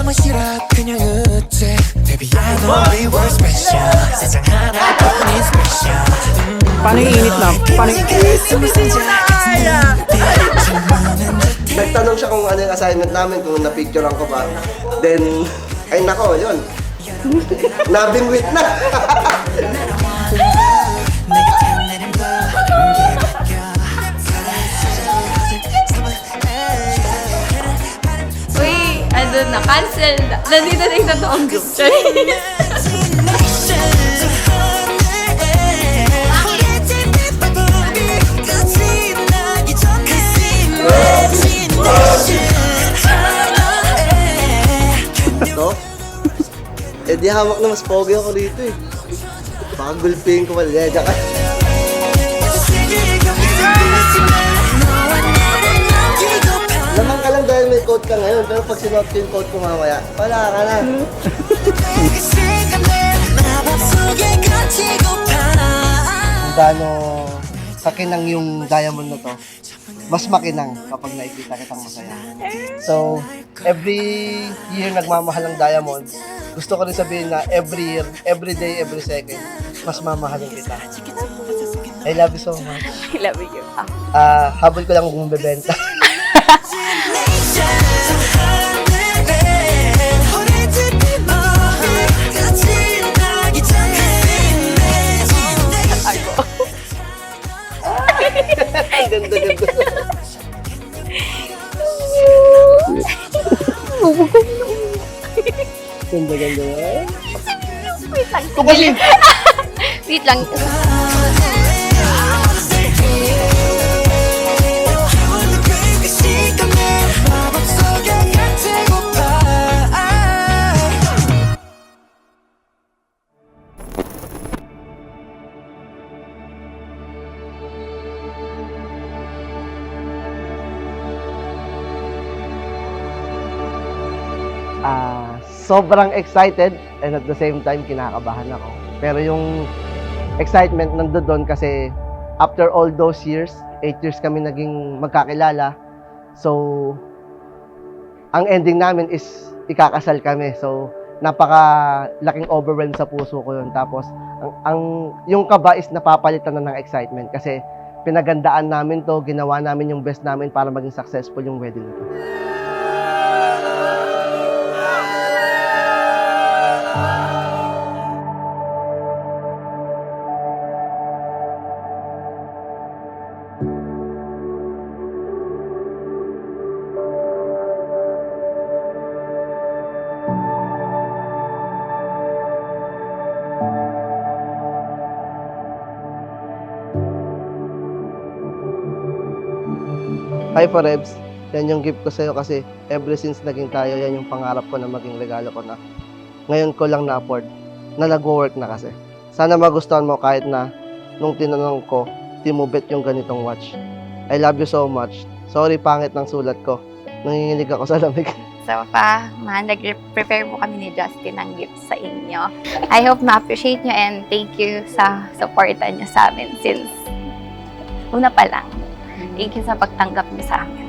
너무 싫어 그냥 웃지 Baby I know we were special 세상 하나뿐인 special Paano yung init na? Paano yung Nagtanong siya kung ano yung assignment namin, kung na-picturean ko ba. Then, ay nako, yun. Nabingwit na. Uy, ano na, cancel na. Nandito na yung totoong group. No? Eh di hawak na mas pogi ako dito eh. Baka gulpihin ko mali. Diyan ka. Lamang ka lang dahil may coat ka ngayon, pero pag sinuot ko yung coat ko mamaya, wala ka na. Kung gaano kakinang yung diamond na to, mas makinang kapag nakikita kitang masaya. So, every year nagmamahal ang diamond. Gusto ko rin sabihin na every year, every day, every second, mas mamahalin kita. I love you so much. I love you. Habol ko lang kung bebenta. Ganda, ganda. Ganda, ganda. Wait lang. Kumasin! Wait lang. Sobrang excited and at the same time kinakabahan ako. Pero yung excitement nandoon kasi after all those years, 8 years kami naging magkakilala. So, ang ending namin is ikakasal kami. So, napaka-laking overwhelm sa puso ko yun. Tapos, yung kaba is napapalitan na ng excitement kasi pinagandaan namin to, ginawa namin yung best namin para maging successful yung wedding na to. Hi Forebs, yan yung gift ko sa'yo kasi ever since naging tayo, yan yung pangarap ko na maging regalo ko na ngayon ko lang na-afford na nag-work na kasi. Sana magustuhan mo kahit na nung tinanong ko, di mo bet yung ganitong watch. I love you so much. Sorry pangit ng sulat ko. Nanginginig ako sa lamig. So, nag-prepare po kami ni Justin ng gift sa inyo. I hope na-appreciate nyo and thank you sa supporta nyo sa amin since una pa lang. Thank you sa pagtanggap niyo sa amin.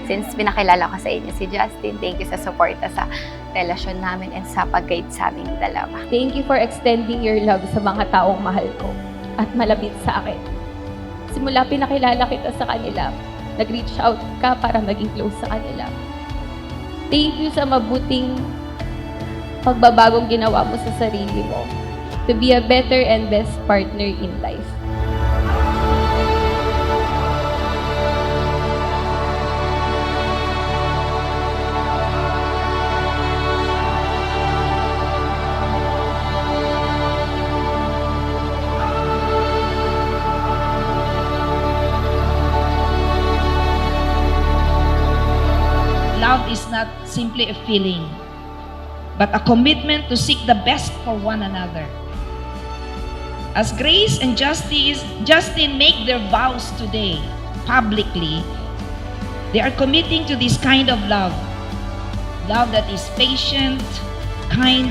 Since pinakilala ko sa inyo si Justin, thank you sa suporta sa relasyon namin and sa pag-guide sa aming dalawa. Thank you for extending your love sa mga taong mahal ko at malapit sa akin. Simula pinakilala kita sa kanila, nag-reach out ka para maging close sa kanila. Thank you sa mabuting pagbabagong ginawa mo sa sarili mo to be a better and best partner in life. Love is not simply a feeling, but a commitment to seek the best for one another. As Grace and Justin make their vows today publicly, they are committing to this kind of love. Love that is patient, kind,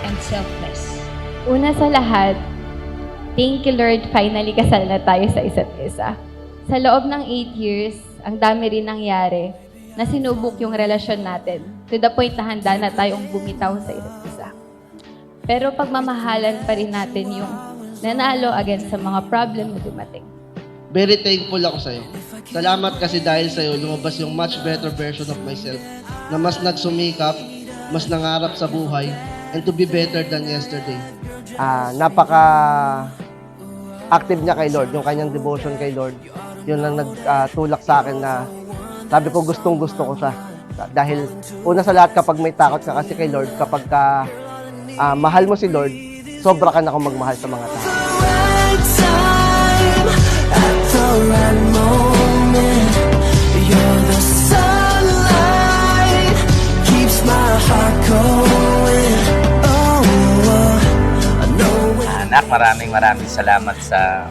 and selfless. Una sa lahat, thank you Lord, finally kasal na tayo sa isa't isa. Sa loob ng 8 years, ang dami rin nangyari. na sinubok yung relasyon natin to the point na handa na tayong bumitaw sa isa't isa. Pero pagmamahalan pa rin natin yung nanalo against sa mga problem na dumating. Very thankful ako sa'yo. Salamat kasi dahil sa'yo, lumabas yung much better version of myself na mas nagsumikap, mas nangarap sa buhay, and to be better than yesterday. Napaka-active niya kay Lord, yung kanyang devotion kay Lord. Yun ang nagtulak sa akin na sabi ko gustong-gusto ko siya. Dahil una sa lahat kapag may takot ka kasi kay Lord, kapag mahal mo si Lord, sobra ka na kung magmahal sa mga tao. Right time at the right moment. You're the sunlight, keeps my heart going. Oh, I know when Anak, maraming salamat sa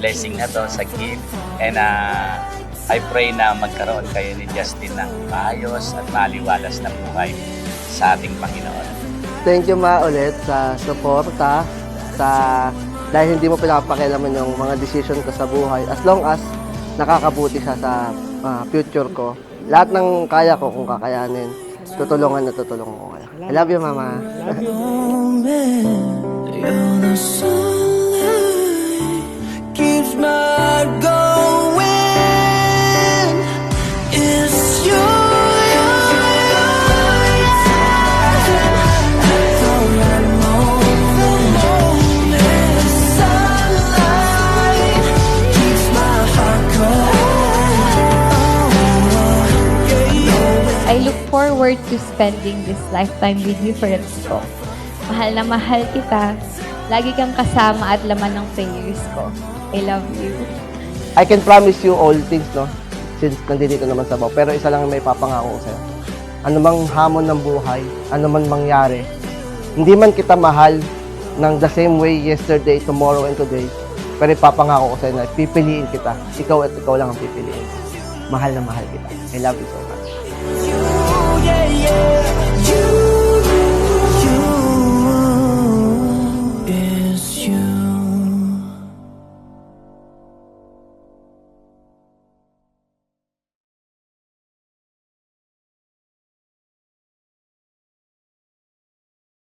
blessing na to, sa gift. And I pray na magkaroon kayo ni Justin ng maayos at maliwalas na buhay sa ating Panginoon. Thank you ma ulit sa suporta, dahil hindi mo pinapakialaman yung mga decision ko sa buhay. As long as nakakabuti siya sa future ko, lahat ng kaya ko kung kakayanin, tutulungan ko kayo. I love you, Mama. moment. You're the sunlight, keeps my heart going. It's you. I look forward to spending this lifetime with you, Francisco. Mahal na mahal kita. Lagi kang kasama at laman ng prayers ko. I love you. I can promise you all things, no? Since nandito naman sa Bao. Pero isa lang may papangako ko sa'yo. Ano mang hamon ng buhay, ano man mangyari, hindi man kita mahal ng the same way yesterday, tomorrow, and today, pero ipapangako ko sa'yo na pipiliin kita. Ikaw at ikaw lang ang pipiliin. Mahal na mahal kita. I love you so much.